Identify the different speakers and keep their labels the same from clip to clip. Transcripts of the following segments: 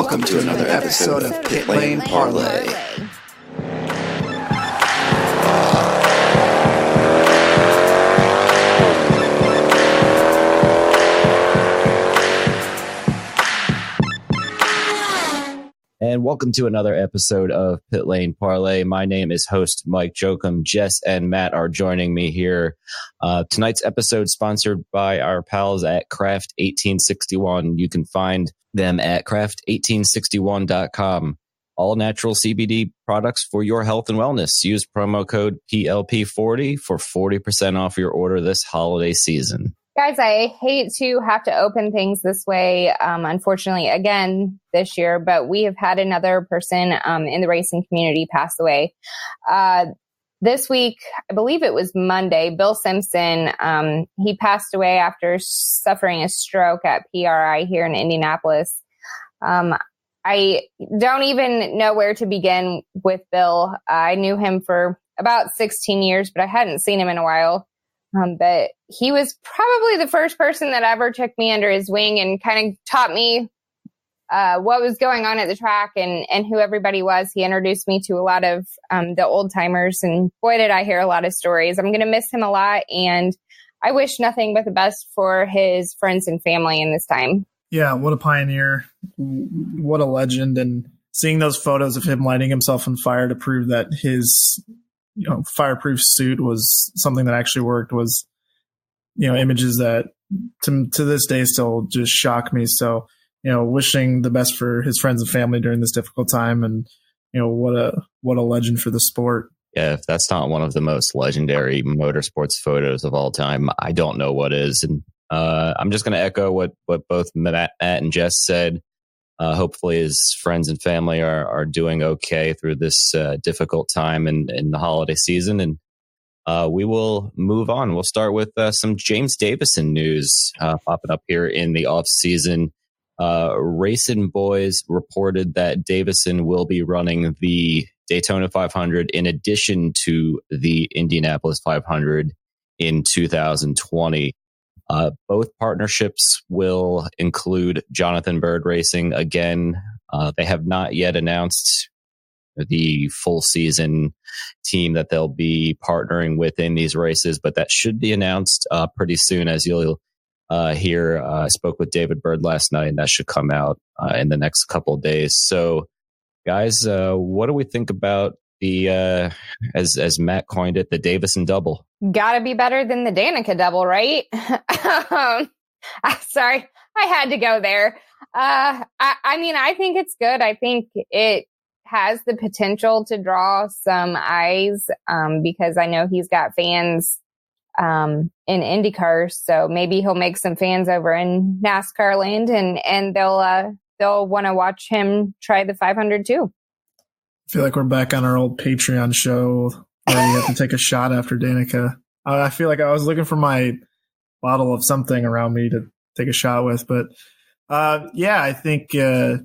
Speaker 1: Welcome to another episode of Pit Lane Parlay.
Speaker 2: And welcome to another episode of Pit Lane Parlay. My name is host Mike Jokum. Jess and Matt are joining me here. Tonight's episode sponsored by our pals at Craft 1861. You can find them at craft1861.com. All natural CBD products for your health and wellness. Use promo code PLP40 for 40% off your order this holiday season.
Speaker 3: Guys, I hate to have to open things this way, unfortunately, again this year, but we have had another person in the racing community pass away. This week, I believe it was Monday, Bill Simpson, he passed away after suffering a stroke at PRI here in Indianapolis. I don't even know where to begin with Bill. I knew him for about 16 years, but I hadn't seen him in a while. But he was probably the first person that ever took me under his wing and kind of taught me what was going on at the track and who everybody was. He introduced me to a lot of the old timers, and boy, did I hear a lot of stories. I'm going to miss him a lot, and I wish nothing but the best for his friends and family in this time.
Speaker 4: Yeah, what a pioneer. What a legend. And seeing those photos of him lighting himself on fire to prove that his fireproof suit was something that actually worked was, images that to this day still just shock me. So, wishing the best for his friends and family during this difficult time. And, what a legend for the sport.
Speaker 2: Yeah, if that's not one of the most legendary motorsports photos of all time, I don't know what is. And I'm just going to echo what both Matt and Jess said. Hopefully his friends and family are doing okay through this difficult time in the holiday season. And we will move on. We'll start with some James Davison news popping up here in the offseason. Racing Boys reported that Davison will be running the Daytona 500 in addition to the Indianapolis 500 in 2020. Both partnerships will include Jonathan Byrd Racing. Again, they have not yet announced the full season team that they'll be partnering with in these races, but that should be announced pretty soon, as you'll hear. I spoke with David Byrd last night, and that should come out in the next couple of days. So, guys, what do we think about the, as Matt coined it, the Davison double?
Speaker 3: Gotta be better than the Danica double, right? Sorry, I had to go there. I mean, I think it's good. I think it has the potential to draw some eyes because I know he's got fans in IndyCar. So maybe he'll make some fans over in NASCAR land, and they'll want to watch him try the 500 too.
Speaker 4: I feel like we're back on our old Patreon show where you have to take a shot after Danica. I feel like I was looking for my bottle of something around me to take a shot with. But, I think, I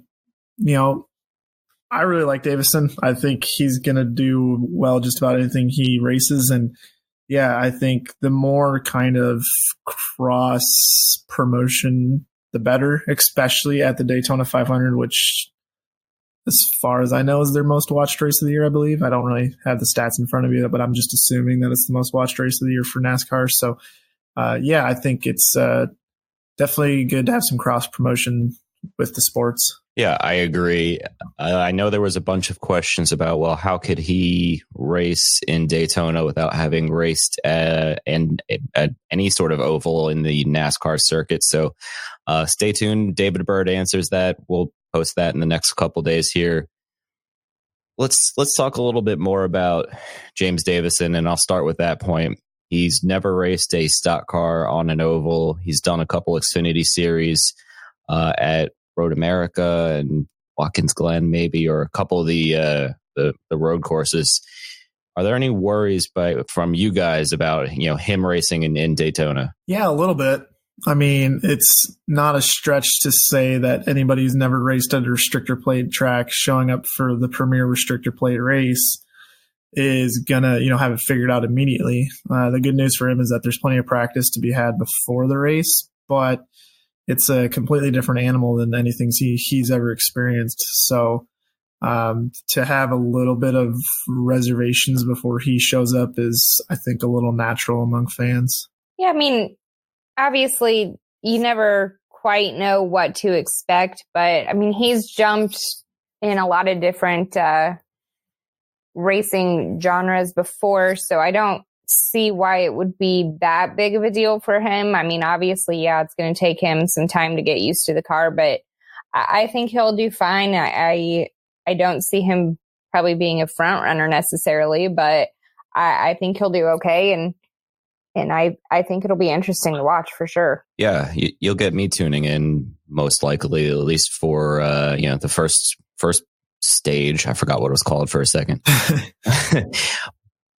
Speaker 4: really like Davison. I think he's going to do well just about anything he races. And, I think the more kind of cross promotion, the better, especially at the Daytona 500, which, as far as I know, is their most watched race of the year, I believe. I don't really have the stats in front of me, but I'm just assuming that it's the most watched race of the year for NASCAR. So, I think it's definitely good to have some cross promotion with the sports.
Speaker 2: Yeah, I agree. I know there was a bunch of questions about, well, how could he race in Daytona without having raced at any sort of oval in the NASCAR circuit? So stay tuned. David Byrd answers that. We'll post that in the next couple days here. Let's talk a little bit more about James Davison, and I'll start with that point. He's never raced a stock car on an oval. He's done a couple Xfinity series at Road America and Watkins Glen, maybe, or a couple of the road courses. Are there any worries from you guys about him racing in Daytona?
Speaker 4: Yeah, a little bit. I mean, it's not a stretch to say that anybody who's never raced at a restrictor plate track showing up for the premier restrictor plate race is gonna, have it figured out immediately. The good news for him is that there's plenty of practice to be had before the race, but it's a completely different animal than anything he's ever experienced. So to have a little bit of reservations before he shows up is, I think, a little natural among fans.
Speaker 3: Yeah, I mean, obviously, you never quite know what to expect, but I mean, he's jumped in a lot of different racing genres before, so I don't see why it would be that big of a deal for him. I mean, obviously, yeah, it's going to take him some time to get used to the car, but I think he'll do fine. I don't see him probably being a front runner necessarily, but I think he'll do okay, and I think it'll be interesting to watch for sure.
Speaker 2: Yeah, you'll get me tuning in most likely, at least for the first stage. I forgot what it was called for a second.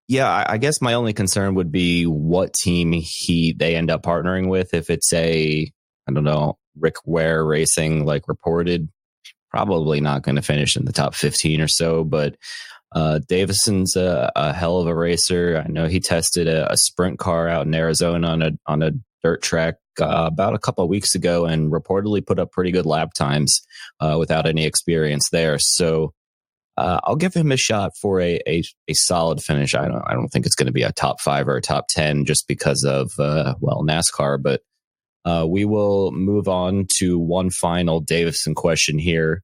Speaker 2: Yeah, I guess my only concern would be what team they end up partnering with. If it's I don't know, Rick Ware Racing, like reported, probably not going to finish in the top 15 or so. But Davison's a hell of a racer. I know he tested a sprint car out in Arizona on a dirt track about a couple of weeks ago, and reportedly put up pretty good lap times without any experience there. So I'll give him a shot for a solid finish. I don't think it's going to be a top 5 or a top 10 just because of NASCAR. But we will move on to one final Davison question here.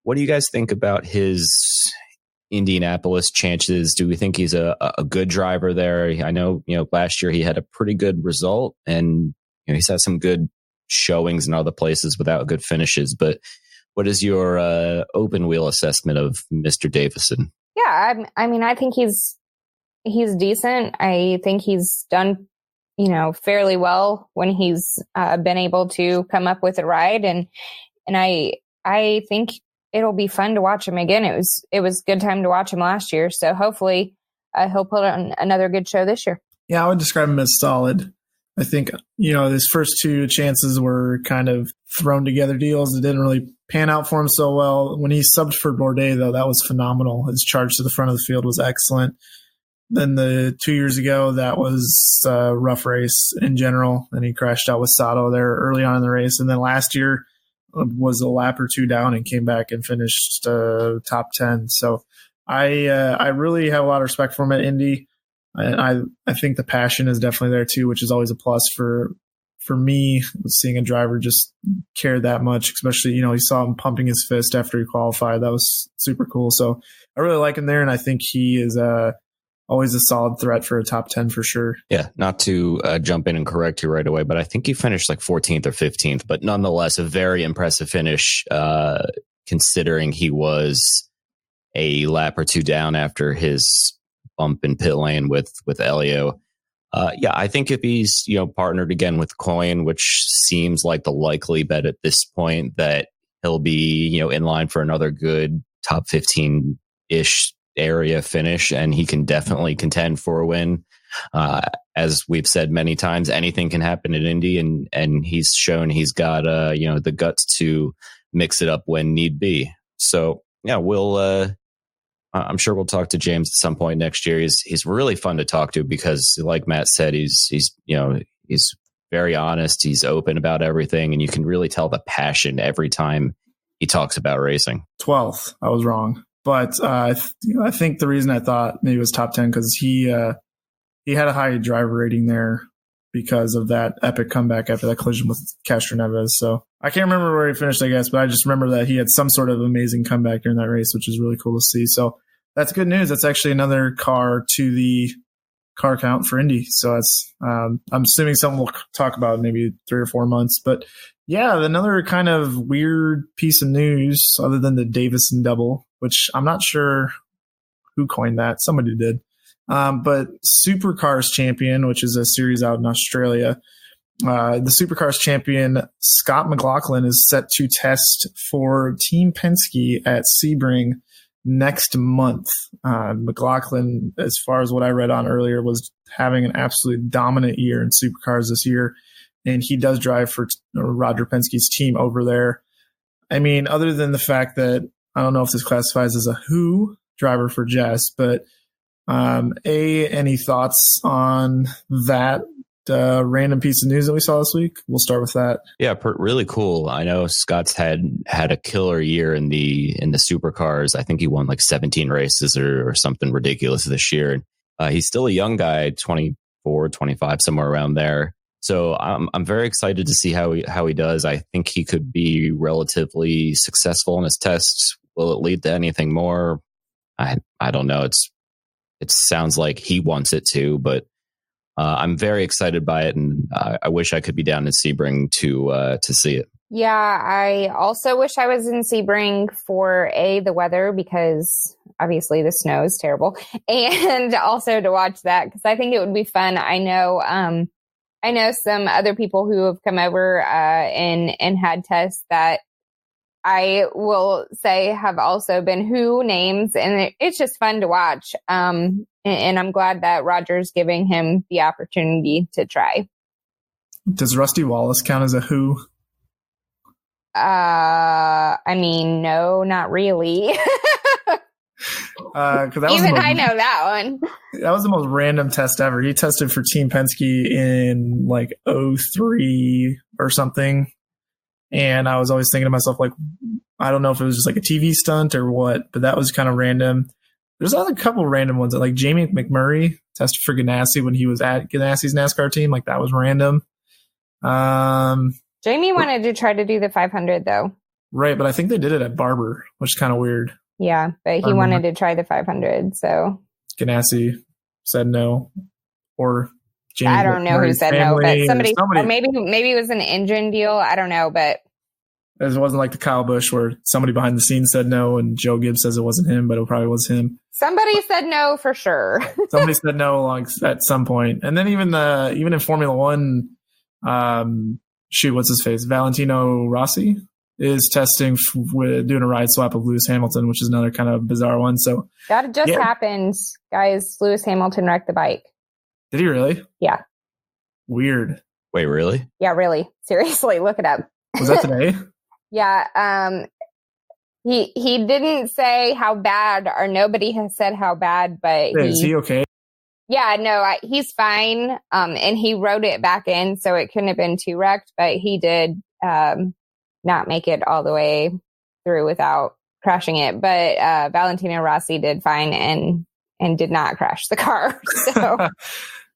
Speaker 2: What do you guys think about his Indianapolis chances? Do we think he's a good driver there? I know, last year he had a pretty good result, and he's had some good showings in other places without good finishes. But what is your open wheel assessment of Mr. Davison?
Speaker 3: Yeah, I mean, I think he's decent. I think he's done, fairly well when he's been able to come up with a ride, and I think it'll be fun to watch him again. It was good time to watch him last year, so hopefully he'll put on another good show this year. Yeah,
Speaker 4: I would describe him as solid. I think, his first 2 chances were kind of thrown together deals. It didn't really pan out for him so well. When he subbed for Bourdais, though, that was phenomenal. His charge to the front of the field was excellent. Then the 2 years ago, that was a rough race in general, and he crashed out with Sato there early on in the race. And then last year was a lap or 2 down and came back and finished top 10. So I really have a lot of respect for him at Indy. And I think the passion is definitely there too, which is always a plus for me, seeing a driver just care that much, especially, you saw him pumping his fist after he qualified. That was super cool. So I really like him there. And I think he is always a solid threat for a top 10 for sure.
Speaker 2: Yeah. Not to jump in and correct you right away, but I think he finished like 14th or 15th, but nonetheless, a very impressive finish, considering he was a lap or 2 down after his bump in pit lane with Elio. I think if he's, partnered again with Coyne, which seems like the likely bet at this point, that he'll be, in line for another good top 15-ish area finish, and he can definitely contend for a win. As we've said many times, anything can happen at Indy, and he's shown he's got, the guts to mix it up when need be. So, yeah, I'm sure we'll talk to James at some point next year. He's really fun to talk to because, like Matt said, he's very honest. He's open about everything, and you can really tell the passion every time he talks about racing.
Speaker 4: 12th, I was wrong, but I think the reason I thought maybe it was top 10 because he had a high driver rating there because of that epic comeback after that collision with Castroneves. So I can't remember where he finished, I guess, but I just remember that he had some sort of amazing comeback during that race, which is really cool to see. So that's good news. That's actually another car to the car count for Indy. So that's, I'm assuming something we'll talk about in maybe 3 or 4 months. But yeah, another kind of weird piece of news other than the Davison double, which I'm not sure who coined that. Somebody did. But Supercars champion, which is a series out in Australia, the Supercars champion Scott McLaughlin is set to test for Team Penske at Sebring next month. McLaughlin, as far as what I read on earlier, was having an absolutely dominant year in Supercars this year, and he does drive for Roger Penske's team over there. I mean, other than the fact that I don't know if this classifies as a who driver for Jess, but any thoughts on that random piece of news that we saw this week? We'll start with that.
Speaker 2: Yeah, really cool. I know Scott's had a killer year in the supercars. I think he won like 17 races or something ridiculous this year. He's still a young guy, 24, 25, somewhere around there. So I'm very excited to see how he does. I think he could be relatively successful in his tests. Will it lead to anything more? I don't know. It sounds like he wants it to, but I'm very excited by it, and I wish I could be down in Sebring to see it.
Speaker 3: Yeah, I also wish I was in Sebring for the weather, because obviously the snow is terrible, and also to watch that, because I think it would be fun. I know some other people who have come over and had tests that I will say have also been Who names, and it's just fun to watch. And I'm glad that Roger's giving him the opportunity to try.
Speaker 4: Does Rusty Wallace count as a Who?
Speaker 3: I mean, no, not really. Even I know that one.
Speaker 4: That was the most random test ever. He tested for Team Penske in like 03 or something. And I was always thinking to myself, like, I don't know if it was just like a TV stunt or what, but that was kind of random. There's a couple random ones, like Jamie McMurray tested for Ganassi when he was at Ganassi's NASCAR team. Like, that was random.
Speaker 3: Jamie wanted to try to do the 500 though.
Speaker 4: Right, but I think they did it at Barber, which is kind of weird.
Speaker 3: Yeah, but he wanted to try the 500, so
Speaker 4: Ganassi said no, or Jamie
Speaker 3: I don't know who said no, but somebody or maybe it was an engine deal. I don't know, but
Speaker 4: it wasn't like the Kyle Busch where somebody behind the scenes said no, and Joe Gibbs says it wasn't him, but it probably was him.
Speaker 3: Somebody said no for sure.
Speaker 4: Somebody said no at some point, and then even in Formula One, what's his face, Valentino Rossi is testing doing a ride swap of Lewis Hamilton, which is another kind of bizarre one. So
Speaker 3: that just happened, guys. Lewis Hamilton wrecked the bike.
Speaker 4: Did he really?
Speaker 3: Yeah.
Speaker 4: Weird.
Speaker 2: Wait, really?
Speaker 3: Yeah, really. Seriously, look it up.
Speaker 4: Was that today?
Speaker 3: Yeah. He didn't say how bad, or nobody has said how bad, but
Speaker 4: is he okay?
Speaker 3: Yeah, no, he's fine. And he wrote it back in, so it couldn't have been too wrecked, but he did not make it all the way through without crashing it. But Valentino Rossi did fine and did not crash the car. So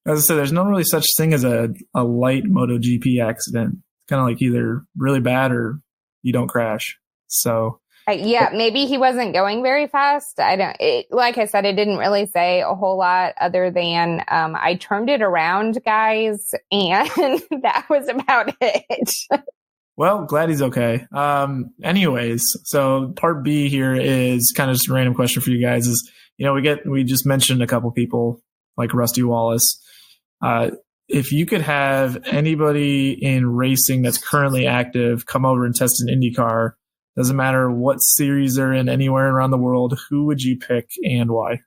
Speaker 4: as I said, there's not really such thing as a light MotoGP accident. It's kind of like either really bad or you don't crash. So
Speaker 3: maybe he wasn't going very fast. Like I said, it didn't really say a whole lot other than I turned it around, guys, and that was about it.
Speaker 4: Well, glad he's okay. Anyways, so part B here is kind of just a random question for you guys. Is, we just mentioned a couple people like Rusty Wallace. If you could have anybody in racing that's currently active come over and test an IndyCar, doesn't matter what series they're in, anywhere around the world, who would you pick and why?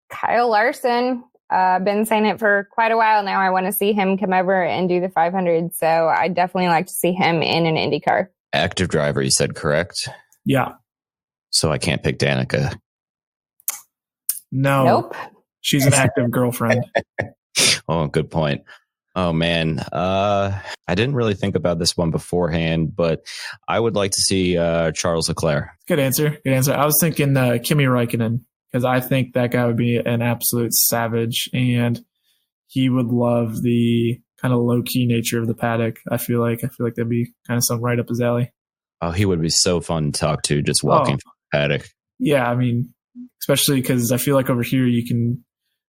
Speaker 3: Kyle Larson. Been saying it for quite a while now. I want to see him come over and do the 500. So I definitely like to see him in an IndyCar.
Speaker 2: Active driver, you said, correct?
Speaker 4: Yeah.
Speaker 2: So I can't pick Danica.
Speaker 4: No.
Speaker 3: Nope.
Speaker 4: She's an active girlfriend.
Speaker 2: Oh, good point. Oh, man. I didn't really think about this one beforehand, but I would like to see Charles Leclerc.
Speaker 4: Good answer. I was thinking Kimi Räikkönen, because I think that guy would be an absolute savage, and he would love the kind of low-key nature of the paddock. I feel like that'd be kind of something right up his alley.
Speaker 2: Oh, he would be so fun to talk to just walking through the paddock.
Speaker 4: Yeah, I mean, especially because I feel like over here you can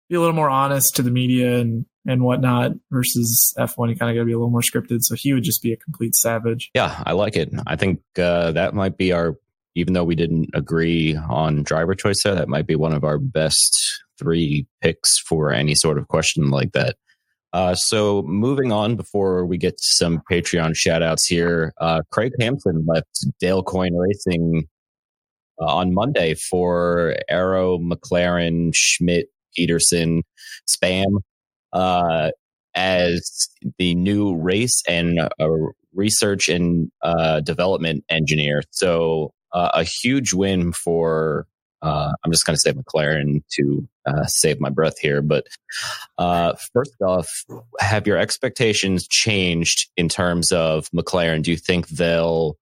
Speaker 4: be a little more honest to the media and whatnot, versus F1, you kind of got to be a little more scripted. So he would just be a complete savage.
Speaker 2: Yeah, I like it. I think that might be even though we didn't agree on driver choice there, that might be one of our best 3 picks for any sort of question like that. So moving on, before we get to some Patreon shout outs here, Craig Hampson left Dale Coyne Racing on Monday for Arrow, McLaren, Schmidt, Peterson, Spam, as the new race and research and development engineer. So a huge win for I'm just going to say McLaren to save my breath here. But first off, have your expectations changed in terms of McLaren? Do you think they'll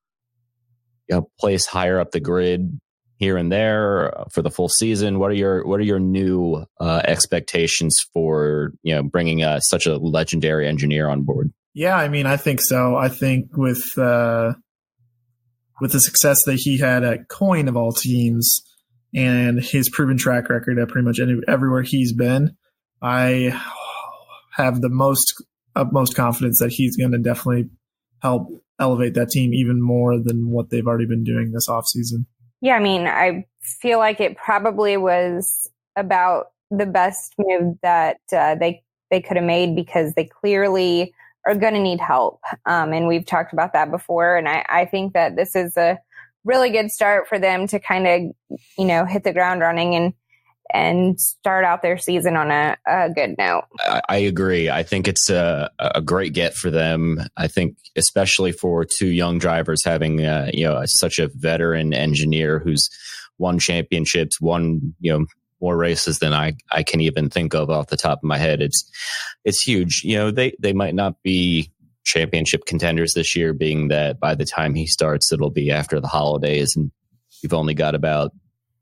Speaker 2: place higher up the grid here and there for the full season? What are your new expectations for bringing such a legendary engineer on board?
Speaker 4: Yeah, I mean, I think so. I think with the success that he had at Coin of all teams and his proven track record at pretty much everywhere he's been, I have the utmost confidence that he's going to definitely help elevate that team even more than what they've already been doing this offseason.
Speaker 3: Yeah, I mean, I feel like it probably was about the best move that they could have made, because they clearly are going to need help. And we've talked about that before. And I think that this is a really good start for them to kind of, hit the ground running and start out their season on a good note.
Speaker 2: I agree. I think it's a great get for them. I think especially for two young drivers, having such a veteran engineer who's won championships, won more races than I can even think of off the top of my head. It's huge. They might not be championship contenders this year, being that by the time he starts, it'll be after the holidays, and you've only got about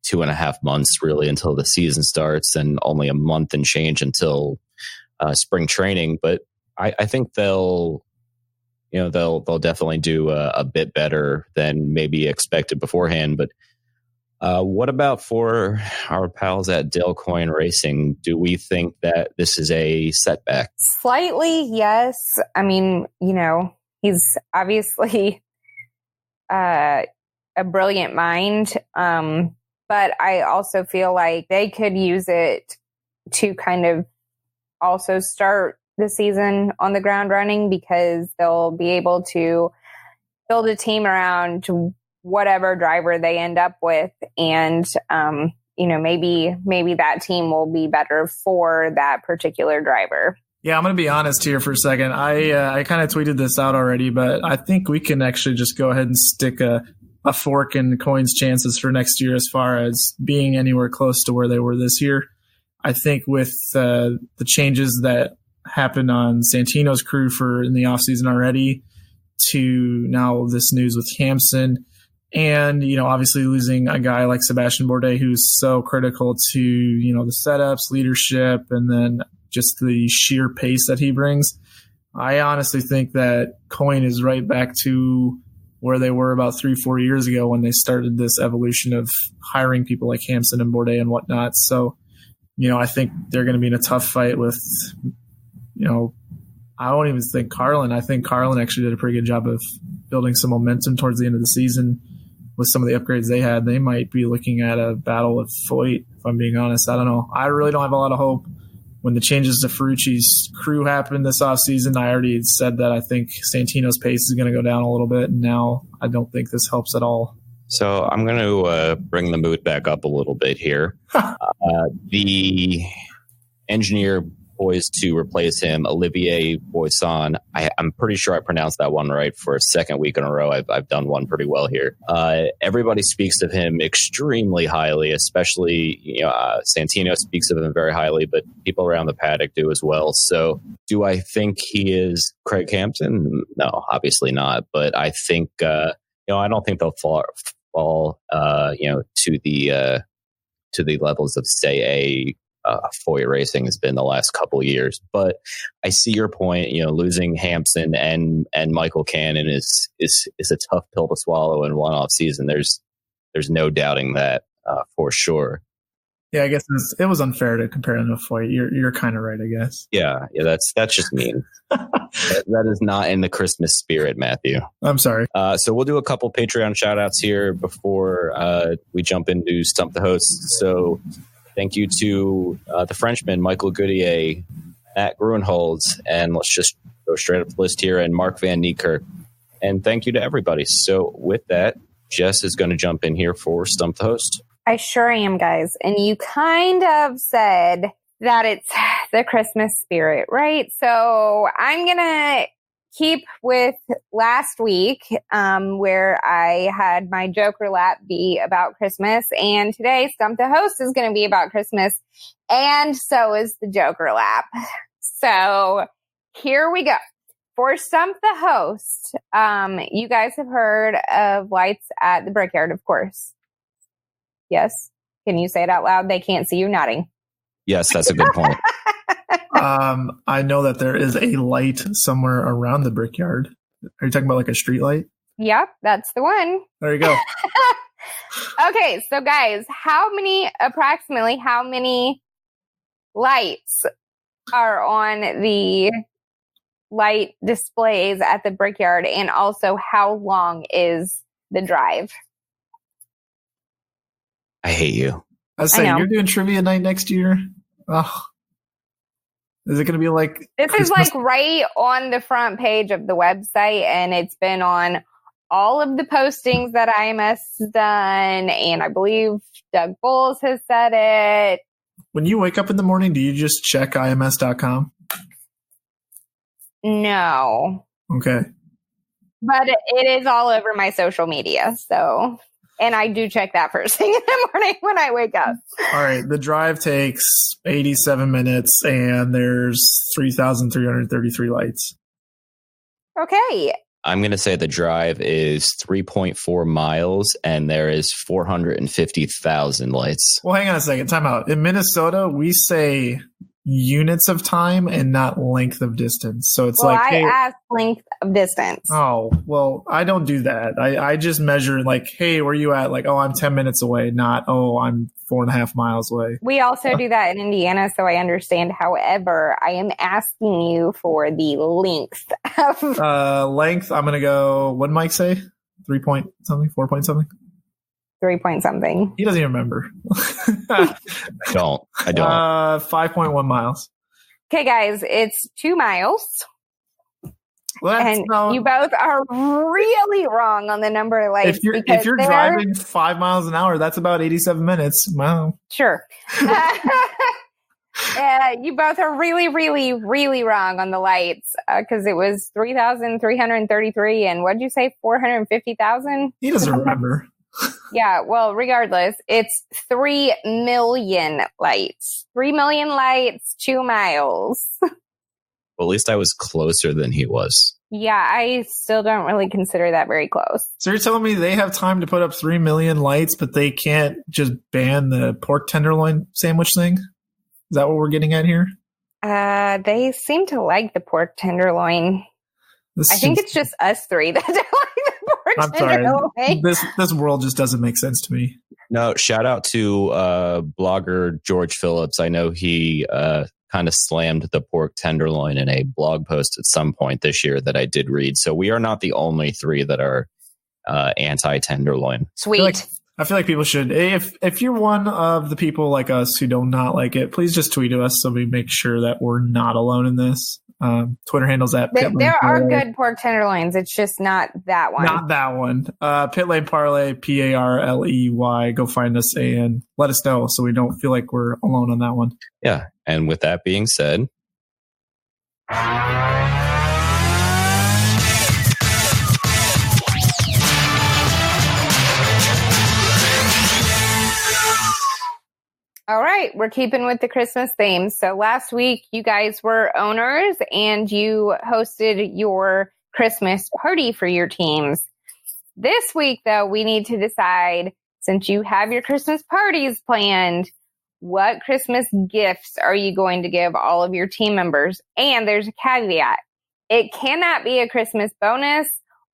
Speaker 2: 2.5 months really until the season starts, and only a month and change until spring training. But I think they'll definitely do a bit better than maybe expected beforehand. But what about for our pals at Dale Coyne Racing? Do we think that this is a setback?
Speaker 3: Slightly, yes. I mean, he's obviously a brilliant mind. But I also feel like they could use it to kind of also start the season on the ground running, because they'll be able to build a team around whatever driver they end up with. And, maybe that team will be better for that particular driver.
Speaker 4: Yeah, I'm going to be honest here for a second. I kind of tweeted this out already, but I think we can actually just go ahead and stick a fork in Coyne's chances for next year as far as being anywhere close to where they were this year. I think with the changes that happened on Santino's crew in the offseason already, to now this news with Hampson, and, obviously losing a guy like Sebastian Bourdais, who's so critical to, the setups, leadership, and then just the sheer pace that he brings. I honestly think that Coyne is right back to where they were about 3-4 years ago when they started this evolution of hiring people like Hampson and Bourdais and whatnot. So, I think they're going to be in a tough fight with, I don't even think Carlin. I think Carlin actually did a pretty good job of building some momentum towards the end of the season with some of the upgrades they had. They might be looking at a battle with Foyt, if I'm being honest. I don't know. I really don't have a lot of hope. When the changes to Ferrucci's crew happened this offseason, I already said that I think Santino's pace is going to go down a little bit, and now I don't think this helps at all.
Speaker 2: So I'm going to bring the mood back up a little bit here. The engineer poised to replace him, Olivier Boisson. I'm pretty sure I pronounced that one right for a second week in a row. I've done one pretty well here. Everybody speaks of him extremely highly, especially Santino speaks of him very highly, but people around the paddock do as well. So do I think he is Craig Hampson? No, obviously not. But I think I don't think they'll fall to the levels of, say, Foyt Racing has been the last couple of years. But I see your point. Losing Hampson and Michael Cannon is a tough pill to swallow in one off season. There's no doubting that for sure.
Speaker 4: Yeah, I guess it was unfair to compare him to Foyt. You're kind of right, I guess.
Speaker 2: Yeah, that's just mean. That is not in the Christmas spirit, Matthew.
Speaker 4: I'm sorry.
Speaker 2: So we'll do a couple Patreon shout outs here before we jump into Stump the Host. So thank you to the Frenchman, Michael Goodier, Matt Gruenholz, and let's just go straight up the list here, and Mark Van Niekerk. And thank you to everybody. So with that, Jess is going to jump in here for Stump the Host.
Speaker 3: I sure am, guys. And you kind of said that it's the Christmas spirit, right? So I'm going to keep with last week, where I had my Joker lap be about Christmas, and today Stump the Host is going to be about Christmas, and so is the Joker lap. So here we go. For Stump the Host, you guys have heard of lights at the Brickyard, of course. Yes? Can you say it out loud? They can't see you nodding.
Speaker 2: Yes, that's a good point.
Speaker 4: I know that there is a light somewhere around the Brickyard. Are you talking about like a street light?
Speaker 3: Yep, that's the one.
Speaker 4: There you go.
Speaker 3: Okay, so guys, approximately how many lights are on the light displays at the Brickyard, and also how long is the drive?
Speaker 2: I hate you.
Speaker 4: I was saying, you're doing trivia night next year? Oh. Is it going to be like...
Speaker 3: This Christmas? Is like right on the front page of the website, and it's been on all of the postings that IMS has done, and I believe Doug Bowles has said it.
Speaker 4: When you wake up in the morning, do you just check IMS.com?
Speaker 3: No.
Speaker 4: Okay.
Speaker 3: But it is all over my social media, so... And I do check that first thing in the morning when I wake up.
Speaker 4: All right. The drive takes 87 minutes and there's 3,333 lights.
Speaker 3: Okay.
Speaker 2: I'm going to say the drive is 3.4 miles and there is 450,000 lights.
Speaker 4: Well, hang on a second. Time out. In Minnesota, we say units of time and not length of distance. So it's
Speaker 3: I asked length of distance.
Speaker 4: Oh, well, I don't do that. I just measure like, hey, where are you at? Like, oh, I'm 10 minutes away, not, oh, I'm 4.5 miles away.
Speaker 3: We also do that in Indiana, so I understand. However, I am asking you for the length of
Speaker 4: length. I'm going to go, what did Mike say? 3 point something, 4 point something?
Speaker 3: 3 point something.
Speaker 4: He doesn't even remember.
Speaker 2: I don't.
Speaker 4: 5.1 miles.
Speaker 3: Okay, guys, it's 2 miles. You both are really wrong on the number of lights.
Speaker 4: If you're driving 5 miles an hour, that's about 87 minutes. Wow.
Speaker 3: Sure. You both are really, really, really wrong on the lights, because it was 3,333 and what did you say, 450,000?
Speaker 4: He doesn't remember.
Speaker 3: Yeah, well, regardless, it's 3 million lights. 3 million lights, 2 miles.
Speaker 2: Well, at least I was closer than he was.
Speaker 3: Yeah, I still don't really consider that very close.
Speaker 4: So you're telling me they have time to put up 3 million lights, but they can't just ban the pork tenderloin sandwich thing? Is that what we're getting at here?
Speaker 3: They seem to like the pork tenderloin. I think it's just us three that don't like the pork tenderloin.
Speaker 4: I'm sorry. This world just doesn't make sense to me.
Speaker 2: No, shout out to blogger George Phillips. I know he kind of slammed the pork tenderloin in a blog post at some point this year that I did read. So we are not the only three that are anti-tenderloin.
Speaker 3: Sweet.
Speaker 4: I feel like people should. If you're one of the people like us who do not like it, please just tweet to us so we make sure that we're not alone in this. Twitter handles at Pit Lane
Speaker 3: There are
Speaker 4: Parlay.
Speaker 3: good pork tenderloins. It's just not that one.
Speaker 4: Not that one. Pit Lane Parlay, Parley. Go find us and let us know so we don't feel like we're alone on that one.
Speaker 2: Yeah. And with that being said,
Speaker 3: all right, we're keeping with the Christmas theme. So last week, you guys were owners and you hosted your Christmas party for your teams. This week, though, we need to decide, since you have your Christmas parties planned, what Christmas gifts are you going to give all of your team members? And there's a caveat. It cannot be a Christmas bonus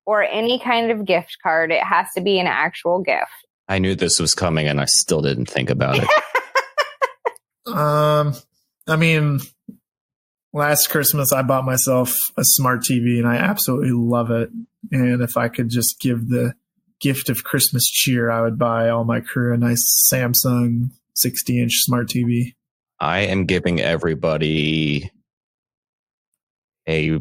Speaker 3: or any kind of gift card. It has to be an actual gift.
Speaker 2: I knew this was coming and I still didn't think about it.
Speaker 4: I mean, last Christmas I bought myself a smart TV and I absolutely love it. And if I could just give the gift of Christmas cheer, I would buy all my crew a nice Samsung 60-inch smart TV.
Speaker 2: I am giving everybody a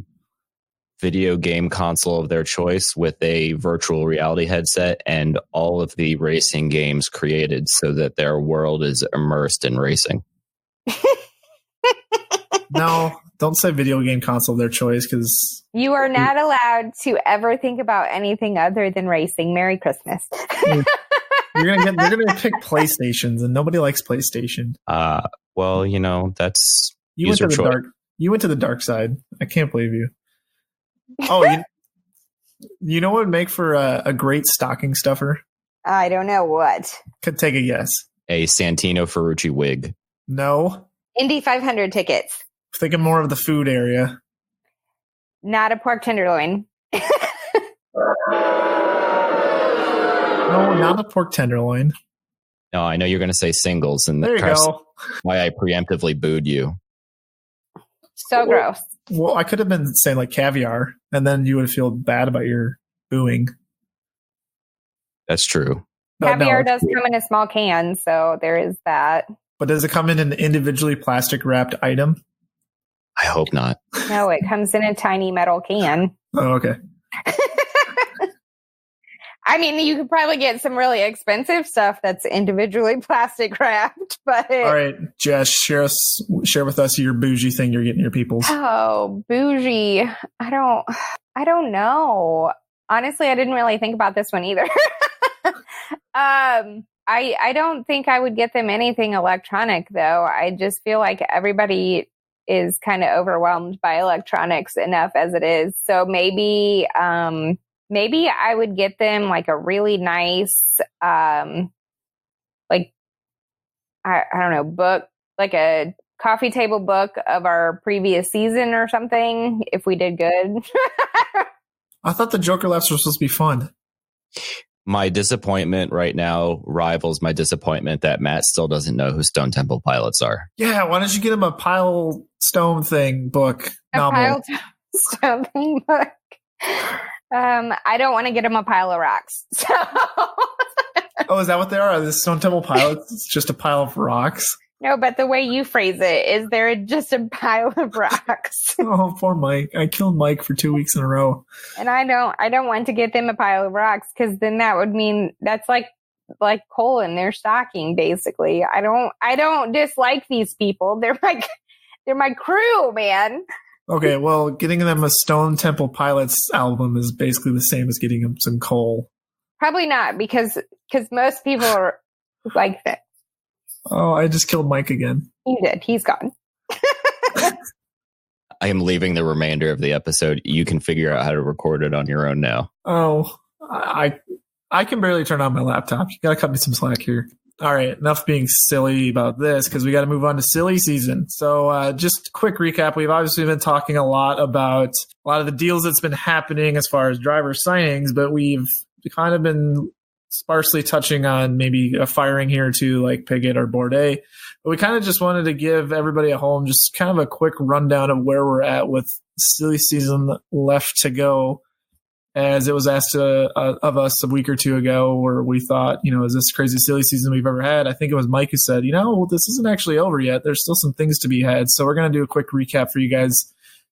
Speaker 2: video game console of their choice with a virtual reality headset and all of the racing games created so that their world is immersed in racing.
Speaker 4: No, don't say video game console of their choice because
Speaker 3: You are not allowed to ever think about anything other than racing. Merry Christmas.
Speaker 4: they're gonna pick PlayStations, and nobody likes PlayStation.
Speaker 2: Well, that's
Speaker 4: You went to the
Speaker 2: choice.
Speaker 4: dark. You went to the dark side. I can't believe you. Oh, you know what would make for a great stocking stuffer?
Speaker 3: I don't know what.
Speaker 4: Could take a guess.
Speaker 2: A Santino Ferrucci wig.
Speaker 4: No.
Speaker 3: Indy 500 tickets.
Speaker 4: Thinking more of the food area.
Speaker 3: Not a pork tenderloin.
Speaker 4: No, not a pork tenderloin.
Speaker 2: No, I know you're going to say singles, and
Speaker 4: There you
Speaker 2: that's
Speaker 4: go.
Speaker 2: why I preemptively booed you.
Speaker 3: So gross.
Speaker 4: Well, I could have been saying like caviar, and then you would feel bad about your booing.
Speaker 2: That's true.
Speaker 4: But
Speaker 3: Caviar
Speaker 4: no.
Speaker 3: does come in a small can, so there is that.
Speaker 4: But does it come in an individually plastic wrapped item?
Speaker 2: I hope not.
Speaker 3: No, it comes in a tiny metal can.
Speaker 4: Oh, okay.
Speaker 3: I mean, you could probably get some really expensive stuff that's individually plastic wrapped, but
Speaker 4: All right, Jess, share with us your bougie thing you're getting your peoples.
Speaker 3: oh, bougie. I don't know. Honestly, I didn't really think about this one either. I don't think I would get them anything electronic though. I just feel like everybody is kind of overwhelmed by electronics enough as it is. So maybe I would get them like a really nice, like, I don't know, book, like a coffee table book of our previous season or something, if we did good.
Speaker 4: I thought the Joker laps were supposed to be fun.
Speaker 2: My disappointment right now rivals my disappointment that Matt still doesn't know who Stone Temple Pilots are.
Speaker 4: Yeah, why don't you get him a Pile Stone thing book novel?
Speaker 3: Stone thing book. I don't want to get him a pile of rocks. So.
Speaker 4: Oh, is that what they are? The Stone Temple Pilots? It's just a pile of rocks?
Speaker 3: No, but the way you phrase it, is there just a pile of rocks?
Speaker 4: Oh, poor Mike. I killed Mike for 2 weeks in a row.
Speaker 3: And I don't want to get them a pile of rocks because then that would mean that's like coal in their stocking, basically. I don't dislike these people. They're my crew, man.
Speaker 4: Okay, well, getting them a Stone Temple Pilots album is basically the same as getting them some coal.
Speaker 3: Probably not because most people are like that.
Speaker 4: Oh, I just killed Mike again.
Speaker 3: He did. He's gone.
Speaker 2: I am leaving the remainder of the episode. You can figure out how to record it on your own now.
Speaker 4: Oh, I can barely turn on my laptop. You got to cut me some slack here. All right, enough being silly about this because we got to move on to silly season. So just quick recap. We've obviously been talking a lot about a lot of the deals that's been happening as far as driver signings, but we've kind of been sparsely touching on maybe a firing here or two like Piggott or Bourdais. But we kind of just wanted to give everybody at home just kind of a quick rundown of where we're at with silly season left to go. As it was asked of us a week or two ago, where we thought, is this crazy silly season we've ever had? I think it was Mike who said, this isn't actually over yet. There's still some things to be had. So we're going to do a quick recap for you guys.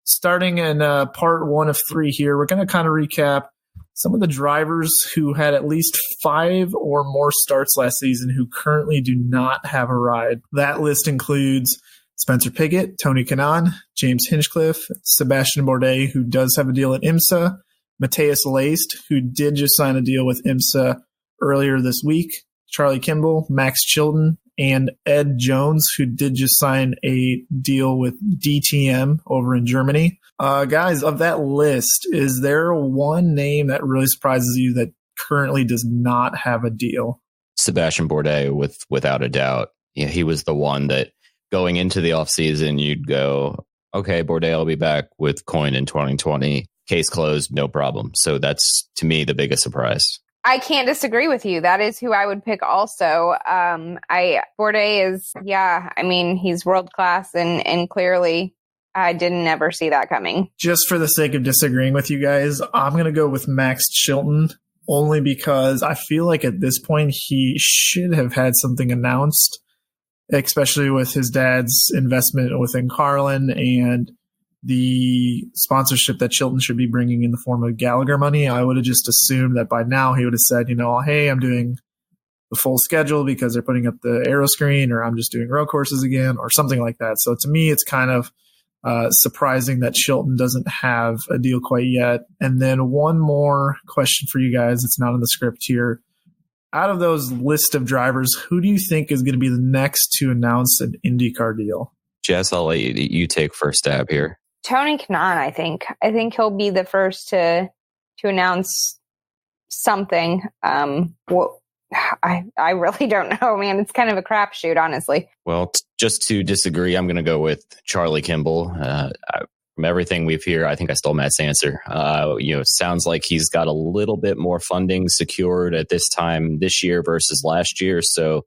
Speaker 4: Starting in part 1 of 3 here, we're going to kind of recap some of the drivers who had at least 5 or more starts last season who currently do not have a ride. That list includes Spencer Piggott, Tony Kanaan, James Hinchcliffe, Sebastian Bourdais, who does have a deal at IMSA, Matthias Leist, who did just sign a deal with IMSA earlier this week, Charlie Kimball, Max Chilton, and Ed Jones, who did just sign a deal with DTM over in Germany. Guys, of that list, is there one name that really surprises you that currently does not have a deal?
Speaker 2: Sebastian Bourdais, without a doubt. Yeah, he was the one that going into the offseason, you'd go, okay, Bourdais will be back with Coyne in 2020. Case closed, no problem. So that's, to me, the biggest surprise.
Speaker 3: I can't disagree with you. That is who I would pick also. Bourdais is, he's world class and clearly I didn't ever see that coming.
Speaker 4: Just for the sake of disagreeing with you guys, I'm going to go with Max Chilton only because I feel like at this point he should have had something announced, especially with his dad's investment within Carlin and the sponsorship that Chilton should be bringing in the form of Gallagher money. I would have just assumed that by now he would have said, hey, I'm doing the full schedule because they're putting up the aero screen, or I'm just doing road courses again or something like that. So to me, it's kind of Surprising that Chilton doesn't have a deal quite yet. And then one more question for you guys. It's not in the script here. Out of those list of drivers, who do you think is going to be the next to announce an IndyCar deal?
Speaker 2: Jess, I'll let you take first stab here.
Speaker 3: Tony Kanaan, I think. I think he'll be the first to announce something. I really don't know, man. It's kind of a crapshoot, honestly.
Speaker 2: Well, just to disagree, I'm going to go with Charlie Kimball. From everything we've heard, I think I stole Matt's answer. Sounds like he's got a little bit more funding secured at this time this year versus last year, so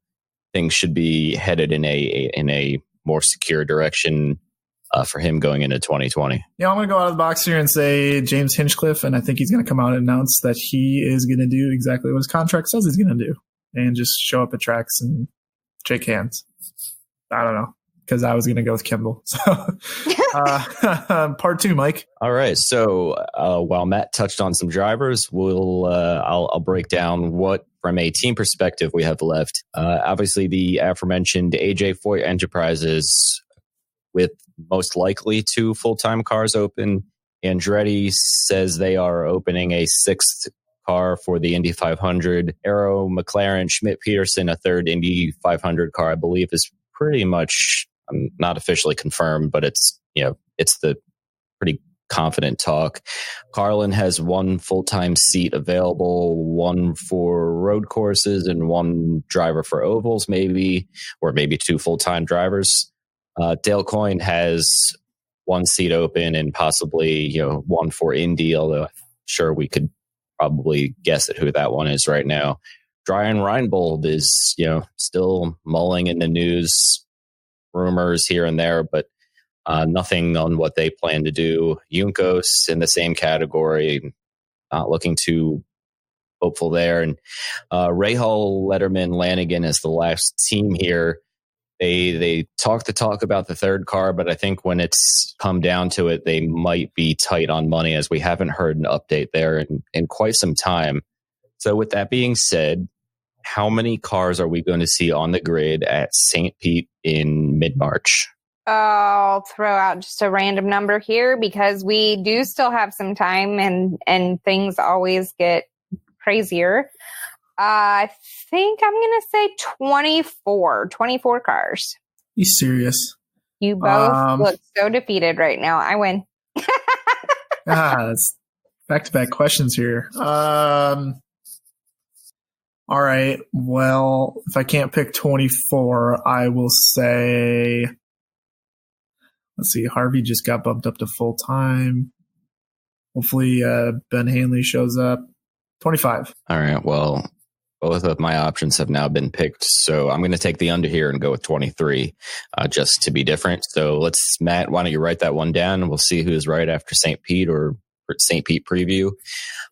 Speaker 2: things should be headed in a more secure direction for him going into 2020.
Speaker 4: Yeah, I'm going to go out of the box here and say James Hinchcliffe, and I think he's going to come out and announce that he is going to do exactly what his contract says he's going to do, and just show up at tracks and shake hands. I don't know, because I was going to go with Kimball. So, part 2, Mike.
Speaker 2: All right. So while Matt touched on some drivers, I'll break down what, from a team perspective, we have left. Obviously, the aforementioned AJ Foyt Enterprises, with most likely 2 full-time cars open. Andretti says they are opening a 6th car for the Indy 500. Arrow, McLaren, Schmidt-Peterson, a 3rd Indy 500 car, I believe, is pretty much not officially confirmed, but it's the pretty confident talk. Carlin has 1 full-time seat available, 1 for road courses and 1 driver for ovals, maybe 2 full-time drivers. Dale Coyne has 1 seat open and possibly 1 for Indy, although I'm sure we could probably guess at who that one is right now. Brian Reinbold is still mulling in the news, rumors here and there, but nothing on what they plan to do. Juncos in the same category, not looking too hopeful there. And Rahal, Letterman, Lanigan is the last team here. They talk the talk about the 3rd car, but I think when it's come down to it, they might be tight on money, as we haven't heard an update there in quite some time. So with that being said, how many cars are we going to see on the grid at St. Pete in mid-March?
Speaker 3: I'll throw out just a random number here because we do still have some time and things always get crazier. I think I'm going to say 24 cars.
Speaker 4: You serious?
Speaker 3: You both look so defeated right now. I win.
Speaker 4: It's back-to-back questions here. All right. Well, if I can't pick 24, I will say, let's see, Harvey just got bumped up to full-time. Hopefully Ben Hanley shows up. 25.
Speaker 2: All right. Well, both of my options have now been picked, so I'm going to take the under here and go with 23, just to be different. So Matt, why don't you write that one down, and we'll see who's right after St. Pete or St. Pete preview.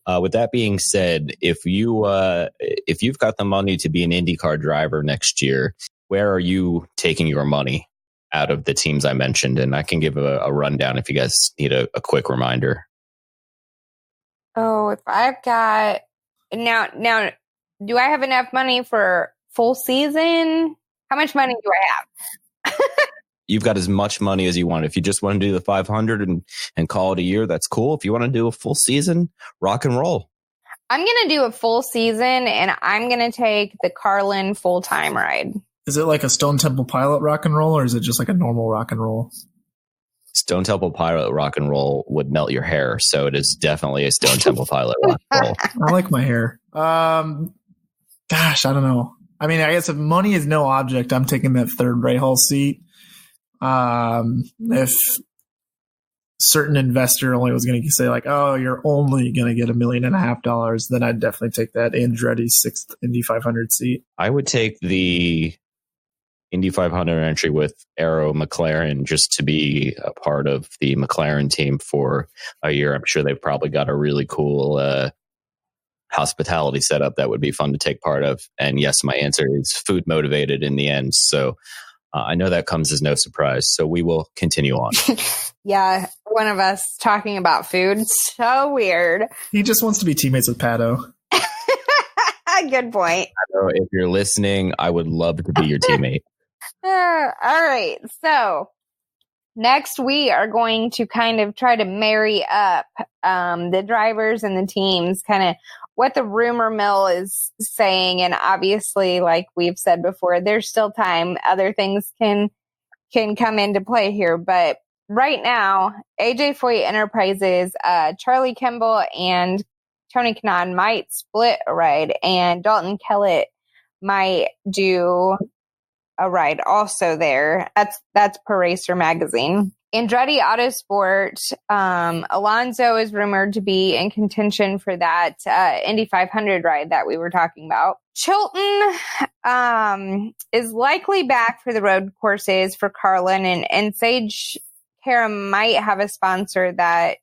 Speaker 2: With that being said, if you've got the money to be an IndyCar driver next year, where are you taking your money out of the teams I mentioned? And I can give a rundown if you guys need a quick reminder.
Speaker 3: Oh, if I've got now. Do I have enough money for full season? How much money do I have?
Speaker 2: You've got as much money as you want. If you just want to do the 500 and call it a year, that's cool. If you want to do a full season, rock and roll.
Speaker 3: I'm going to do a full season, and I'm going to take the Carlin full-time ride.
Speaker 4: Is it like a Stone Temple Pilot rock and roll, or is it just like a normal rock and roll?
Speaker 2: Stone Temple Pilot rock and roll would melt your hair, so it is definitely a Stone Temple Pilot rock and roll.
Speaker 4: I like my hair. Gosh, I don't know. I mean, I guess if money is no object, I'm taking that 3rd Rahal seat. If certain investor only was going to say like, oh, you're only going to get $1.5 million, then I'd definitely take that Andretti's 6th Indy 500 seat.
Speaker 2: I would take the Indy 500 entry with Arrow McLaren just to be a part of the McLaren team for a year. I'm sure they've probably got a really cool hospitality setup that would be fun to take part of. And yes, my answer is food motivated in the end. So I know that comes as no surprise. So we will continue on.
Speaker 3: Yeah, one of us talking about food. So weird.
Speaker 4: He just wants to be teammates with Pato.
Speaker 3: Good point.
Speaker 2: Pato, if you're listening, I would love to be your teammate.
Speaker 3: All right. So next we are going to kind of try to marry up the drivers and the teams, kind of what the rumor mill is saying. And obviously, like we've said before, there's still time. Other things can come into play here. But right now, AJ Foyt Enterprises, Charlie Kimball and Tony Kanaan might split a ride, and Dalton Kellett might do a ride also there. That's per Racer Magazine. Andretti Autosport, Alonso is rumored to be in contention for that Indy 500 ride that we were talking about. Chilton is likely back for the road courses for Carlin, and Sage Karam might have a sponsor that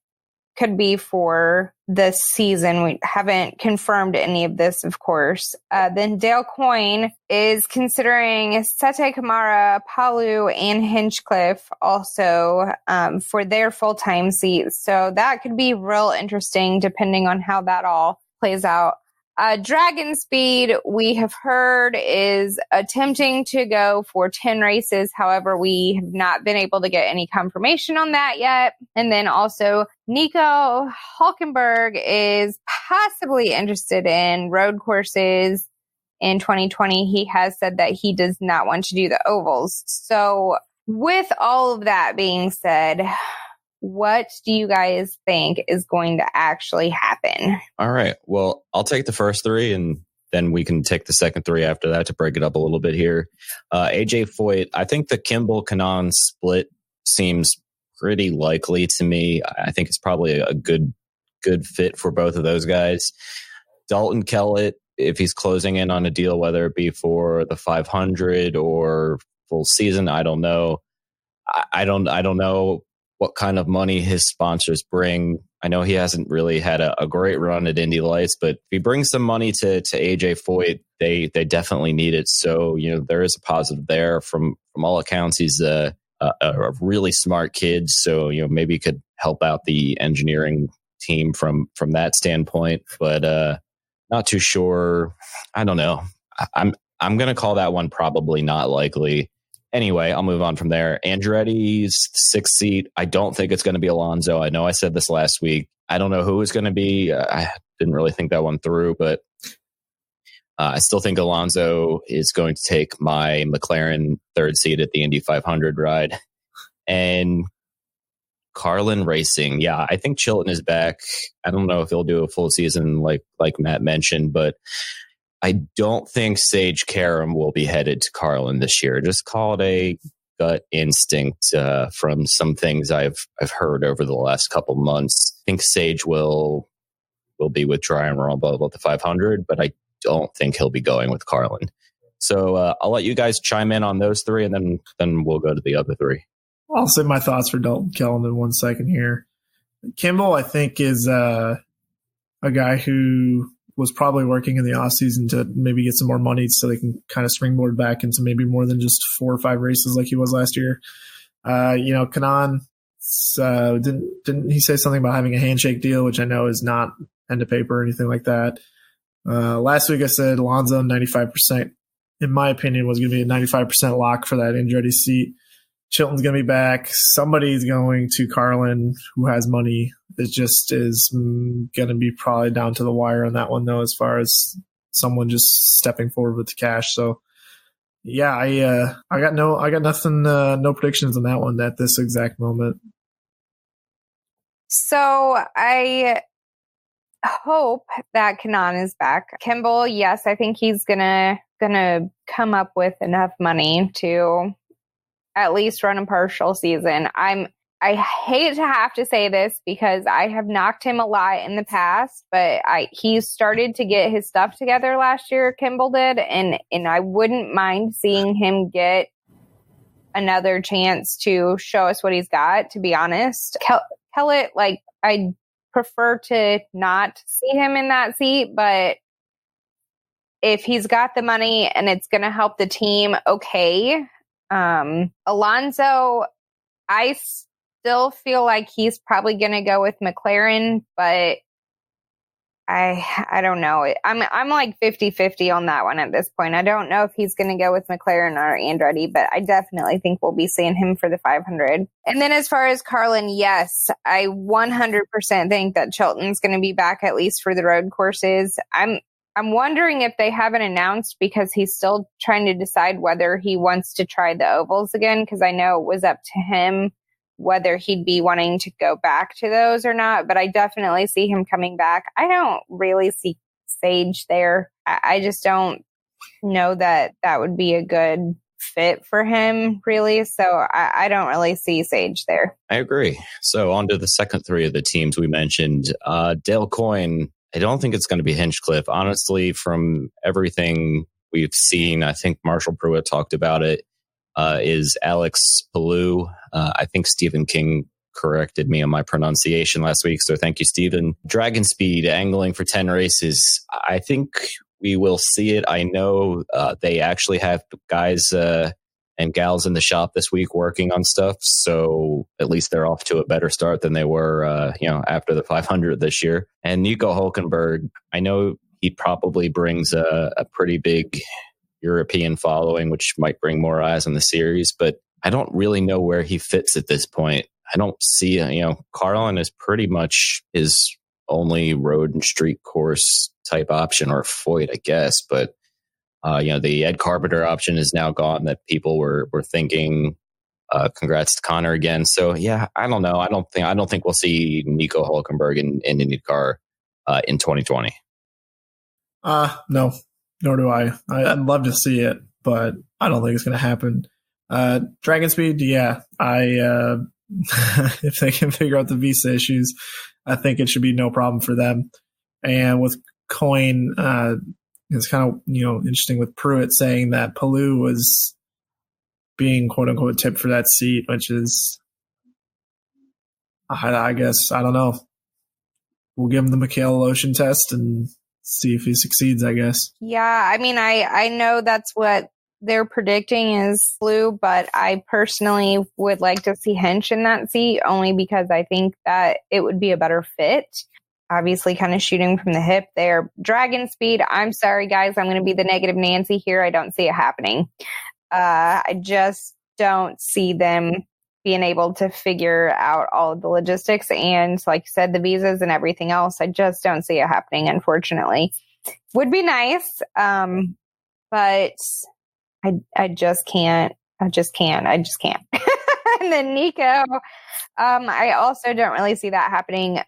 Speaker 3: could be for this season. We haven't confirmed any of this, of course. Then Dale Coyne is considering Sete Kamara, Palu, and Hinchcliffe also for their full-time seats. So that could be real interesting depending on how that all plays out. Dragon Speed, we have heard, is attempting to go for 10 races. However, we have not been able to get any confirmation on that yet. And then also Nico Hulkenberg is possibly interested in road courses in 2020. He has said that he does not want to do the ovals. So with all of that being said, what do you guys think is going to actually happen?
Speaker 2: All right. Well, I'll take the first three, and then we can take the second three after that to break it up a little bit here. AJ Foyt, I think the Kimball Kanaan split seems pretty likely to me. I think it's probably a good fit for both of those guys. Dalton Kellett, if he's closing in on a deal, whether it be for the 500 or full season, I don't know. I don't know what kind of money his sponsors bring. I know he hasn't really had a great run at Indy Lights, but if he brings some money to AJ Foyt, they definitely need it. So, there is a positive there. From all accounts, he's a really smart kid. So, maybe he could help out the engineering team from that standpoint, but not too sure. I don't know. I'm going to call that one probably not likely. Anyway, I'll move on from there. Andretti's 6th seat. I don't think it's going to be Alonso. I know I said this last week. I don't know who it's going to be. I didn't really think that one through, but I still think Alonso is going to take my McLaren 3rd seat at the Indy 500 ride. And Carlin Racing. Yeah, I think Chilton is back. I don't know if he'll do a full season like Matt mentioned, but I don't think Sage Karam will be headed to Carlin this year. Just call it a gut instinct from some things I've heard over the last couple months. I think Sage will be with Ryan Rumble about the 500, but I don't think he'll be going with Carlin. So I'll let you guys chime in on those three, and then we'll go to the other three.
Speaker 4: I'll say my thoughts for Dalton Kellett in 1 second here. Kimball, I think, is a guy who was probably working in the offseason to maybe get some more money so they can kind of springboard back into maybe more than just 4 or 5 races like he was last year. Kanaan, didn't he say something about having a handshake deal, which I know is not pen to paper or anything like that. Last week I said Alonso 95%, in my opinion, was going to be a 95% lock for that Andretti seat. Chilton's going to be back. Somebody's going to Carlin who has money. It just is going to be probably down to the wire on that one, though, as far as someone just stepping forward with the cash. So, yeah, I got nothing, no predictions on that one at this exact moment.
Speaker 3: So I hope that Kanaan is back. Kimball, yes, I think he's gonna come up with enough money to at least run a partial season. I hate to have to say this because I have knocked him a lot in the past, but he started to get his stuff together last year, Kimball did, and I wouldn't mind seeing him get another chance to show us what he's got, to be honest. Kellett, I prefer to not see him in that seat, but if he's got the money and it's going to help the team, okay. Alonso, I still feel like he's probably going to go with McLaren, but I don't know. I'm like 50-50 on that one at this point. I don't know if he's going to go with McLaren or Andretti, but I definitely think we'll be seeing him for the 500. And then as far as Carlin, yes, I 100% think that Chilton's going to be back at least for the road courses. I'm wondering if they haven't announced because he's still trying to decide whether he wants to try the ovals again, because I know it was up to him whether he'd be wanting to go back to those or not, but I definitely see him coming back. I don't really see Sage there. I just don't know that would be a good fit for him, really. So I don't really see Sage there.
Speaker 2: I agree. So on to the second three of the teams we mentioned. Dale Coyne, I don't think it's going to be Hinchcliffe. Honestly, from everything we've seen, I think Marshall Pruitt talked about it, is Alex Palou. I think Stephen King corrected me on my pronunciation last week, so thank you, Stephen. Dragon Speed, angling for 10 races. I think we will see it. I know they actually have guys and gals in the shop this week working on stuff, so at least they're off to a better start than they were after the 500 this year. And Nico Hülkenberg, I know he probably brings a pretty big European following, which might bring more eyes on the series, but I don't really know where he fits at this point. I don't see, Carlin is pretty much his only road and street course type option, or Foyt, I guess. But, the Ed Carpenter option is now gone that people were thinking. Congrats to Connor again. So, yeah, I don't know. I don't think we'll see Nico Hülkenberg in IndyCar in 2020.
Speaker 4: No, nor do I. I'd love to see it, but I don't think it's going to happen. Dragon Speed, yeah. If they can figure out the visa issues, I think it should be no problem for them. And with Coyne, it's kind of interesting with Pruitt saying that Palou was being quote unquote tipped for that seat, which is, I guess, I don't know. We'll give him the Michaela Lotion test and see if he succeeds, I guess.
Speaker 3: Yeah, I mean, I know that's what they're predicting is Palou, but I personally would like to see Hinch in that seat only because I think that it would be a better fit. Obviously, kind of shooting from the hip there. Dragon Speed, I'm sorry, guys. I'm going to be the negative Nancy here. I don't see it happening. I just don't see them being able to figure out all of the logistics and, like you said, the visas and everything else. I just don't see it happening, unfortunately. Would be nice, but I just can't. I just can't. And then Nico, I also don't really see that happening.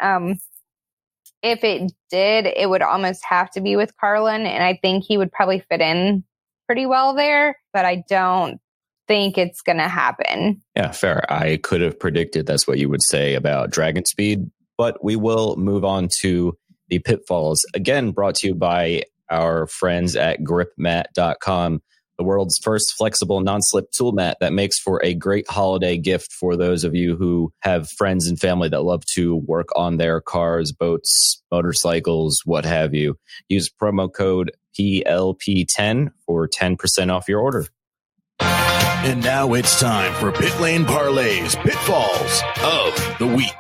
Speaker 3: If it did, it would almost have to be with Carlin, and I think he would probably fit in pretty well there, but I don't think it's going to happen.
Speaker 2: Yeah, fair. I could have predicted that's what you would say about Dragon Speed, but we will move on to the pitfalls. Again, brought to you by our friends at gripmat.com, the world's first flexible non-slip tool mat that makes for a great holiday gift for those of you who have friends and family that love to work on their cars, boats, motorcycles, what have you. Use promo code PLP10 for 10% off your order.
Speaker 5: And now it's time for Pit Lane Parlay's Pitfalls of the Week.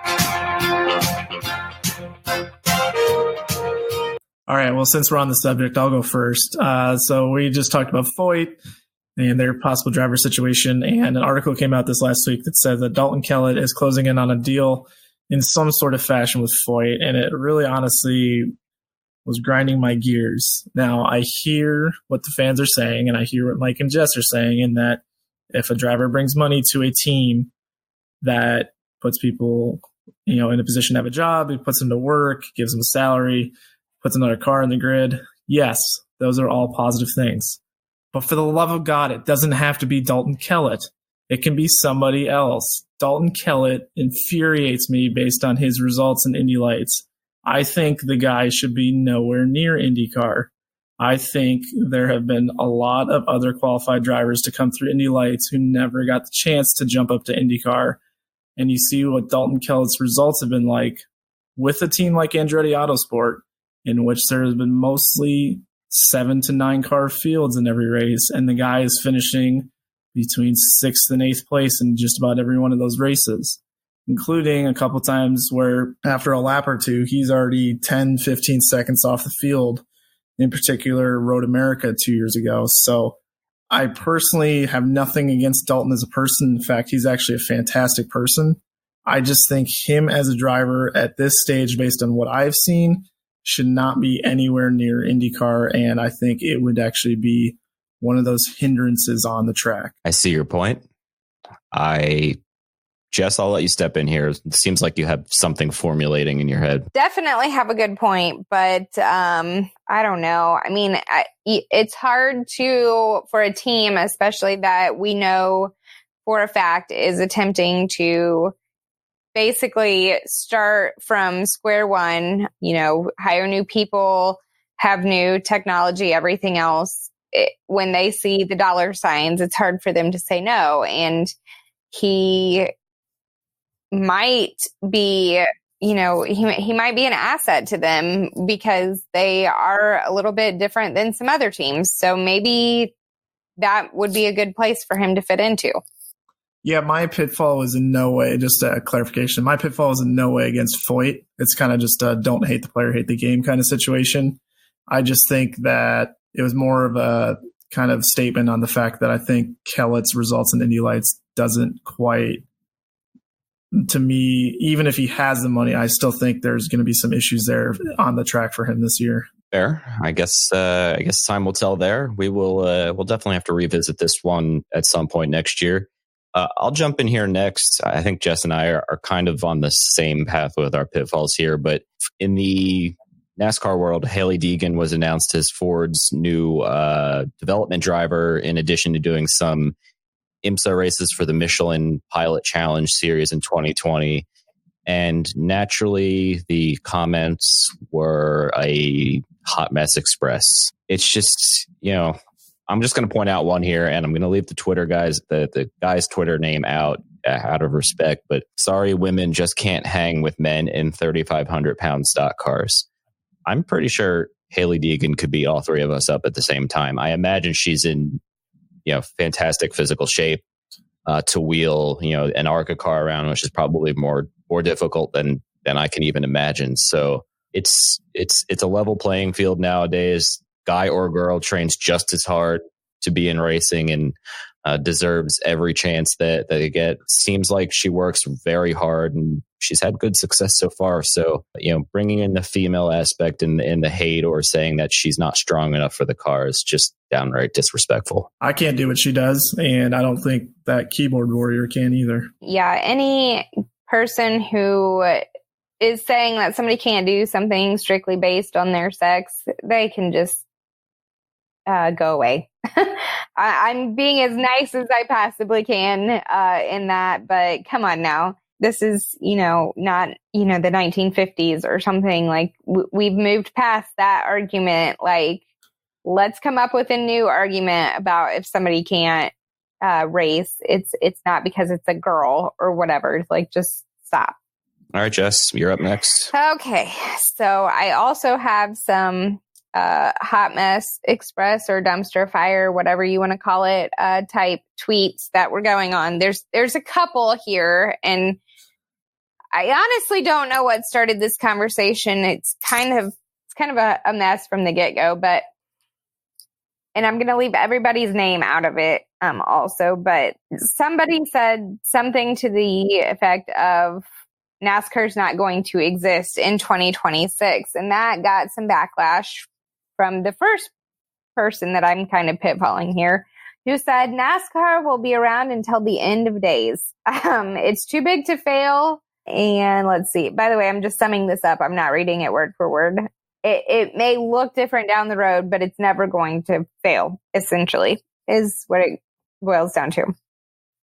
Speaker 4: All right, well, since we're on the subject, I'll go first. So we just talked about Foyt and their possible driver situation, and an article came out this last week that said that Dalton Kellett is closing in on a deal in some sort of fashion with Foyt, and it really honestly was grinding my gears. Now, I hear what the fans are saying, and I hear what Mike and Jess are saying, in that if a driver brings money to a team, that puts people, in a position to have a job, it puts them to work, gives them a salary, puts another car in the grid. Yes, those are all positive things. But for the love of God, it doesn't have to be Dalton Kellett. It can be somebody else. Dalton Kellett infuriates me based on his results in Indy Lights. I think the guy should be nowhere near IndyCar. I think there have been a lot of other qualified drivers to come through Indy Lights who never got the chance to jump up to IndyCar. And you see what Dalton Kellett's results have been like with a team like Andretti Autosport, in which there has been mostly 7 to 9 car fields in every race, and the guy is finishing between 6th and 8th place in just about every one of those races. including a couple times where after a lap or two, he's already 10, 15 seconds off the field, in particular Road America 2 years ago. So I personally have nothing against Dalton as a person. In fact, he's actually a fantastic person. I just think him as a driver at this stage, based on what I've seen, should not be anywhere near IndyCar. And I think it would actually be one of those hindrances on the track.
Speaker 2: I see your point. Jess, I'll let you step in here. It seems like you have something formulating in your head.
Speaker 3: Definitely have a good point, but I don't know. I mean, it's hard for a team, especially that we know for a fact is attempting to basically start from square one, hire new people, have new technology, everything else. When they see the dollar signs, it's hard for them to say no. And he might be, he might be an asset to them because they are a little bit different than some other teams. So maybe that would be a good place for him to fit into.
Speaker 4: Yeah, my pitfall was in no way, just a clarification, my pitfall was in no way against Foyt. It's kind of just a don't hate the player, hate the game kind of situation. I just think that it was more of a kind of statement on the fact that I think Kellett's results in Indy Lights doesn't quite, to me, even if he has the money, I still think there's going to be some issues there on the track for him this year.
Speaker 2: Fair. I guess time will tell there. We'll definitely have to revisit this one at some point next year. I'll jump in here next. I think Jess and I are kind of on the same path with our pitfalls here, but in the NASCAR world, Hailie Deegan was announced as Ford's new development driver, in addition to doing some IMSA races for the Michelin Pilot Challenge Series in 2020. And naturally, the comments were a hot mess express. It's just, I'm just going to point out one here, and I'm going to leave the Twitter guys, the guy's Twitter name out of respect. But sorry, women just can't hang with men in 3,500 pound stock cars. I'm pretty sure Hailie Deegan could beat all three of us up at the same time. I imagine she's in, fantastic physical shape to wheel, an ARCA car around, which is probably more difficult than I can even imagine. So it's a level playing field nowadays. Guy or girl trains just as hard to be in racing and deserves every chance that they get. Seems like she works very hard and she's had good success so far. So, bringing in the female aspect in the hate or saying that she's not strong enough for the car is just downright disrespectful.
Speaker 4: I can't do what she does, and I don't think that keyboard warrior can either.
Speaker 3: Yeah, any person who is saying that somebody can't do something strictly based on their sex, they can just go away. I'm being as nice as I possibly can in that, but come on now. This is, not, the 1950s or something. Like we've moved past that argument. Like, let's come up with a new argument about if somebody can't race. It's not because it's a girl or whatever. Like, just stop.
Speaker 2: All right, Jess, you're up next.
Speaker 3: Okay. So I also have some hot mess express or dumpster fire, whatever you want to call it, type tweets that were going on. There's a couple here, and I honestly don't know what started this conversation. It's kind of a mess from the get-go, and I'm going to leave everybody's name out of it also, but somebody said something to the effect of NASCAR's not going to exist in 2026, and that got some backlash from the first person that I'm kind of pitfalling here, who said NASCAR will be around until the end of days. It's too big to fail. And let's see. By the way, I'm just summing this up. I'm not reading it word for word. It may look different down the road, but it's never going to fail, essentially, is what it boils down to.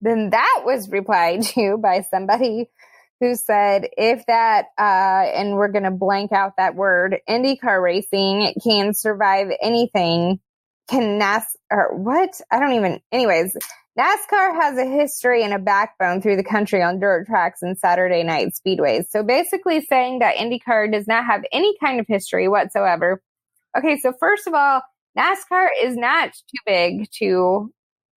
Speaker 3: Then that was replied to by somebody who said, if that, and we're going to blank out that word, IndyCar racing can survive anything, can what? Anyways, NASCAR has a history and a backbone through the country on dirt tracks and Saturday night speedways. So basically saying that IndyCar does not have any kind of history whatsoever. Okay, so first of all, NASCAR is not too big to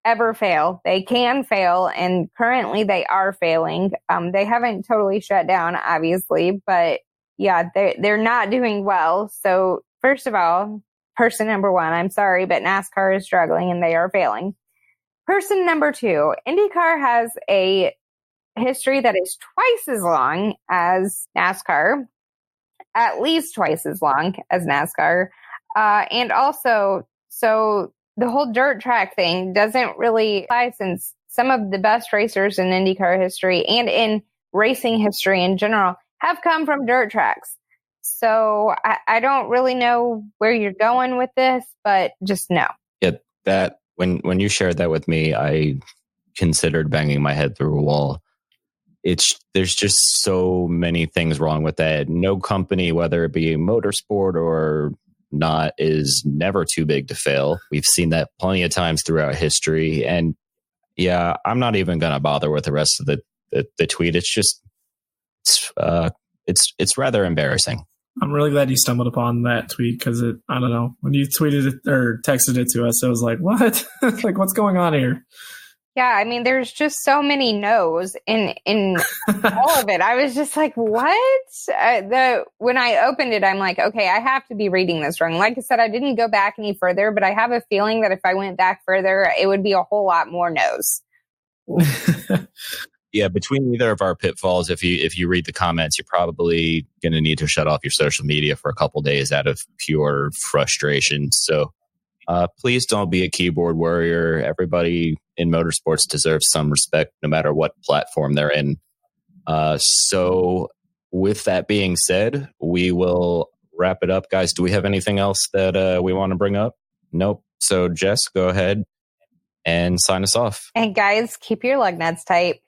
Speaker 3: ever fail. They can fail, and currently they are failing. They haven't totally shut down, obviously, but yeah, they're not doing well. So first of all, person number one, I'm sorry, but NASCAR is struggling and they are failing. Person number two, IndyCar has a history that is twice as long as NASCAR, at least twice as long as NASCAR. And also, so the whole dirt track thing doesn't really apply, since some of the best racers in IndyCar history and in racing history in general have come from dirt tracks. So I don't really know where you're going with this, but just know.
Speaker 2: Yeah, that when you shared that with me, I considered banging my head through a wall. There's just so many things wrong with that. No company, whether it be motorsport or not, is never too big to fail. We've seen that plenty of times throughout history. And yeah, I'm not even going to bother with the rest of the tweet. It's just, it's rather embarrassing.
Speaker 4: I'm really glad you stumbled upon that tweet, because I don't know, when you tweeted it or texted it to us, I was like, what? Like, what's going on here?
Speaker 3: Yeah, I mean, there's just so many no's in all of it. I was just like, what? When I opened it, I'm like, okay, I have to be reading this wrong. Like I said, I didn't go back any further, but I have a feeling that if I went back further, it would be a whole lot more no's.
Speaker 2: Yeah, between either of our pitfalls, if you read the comments, you're probably going to need to shut off your social media for a couple days out of pure frustration. So please don't be a keyboard warrior. Everybody in motorsports deserves some respect, no matter what platform they're in. So with that being said, we will wrap it up. Guys, do we have anything else that we want to bring up? Nope. So Jess, go ahead and sign us off.
Speaker 3: And guys, keep your lug nuts tight.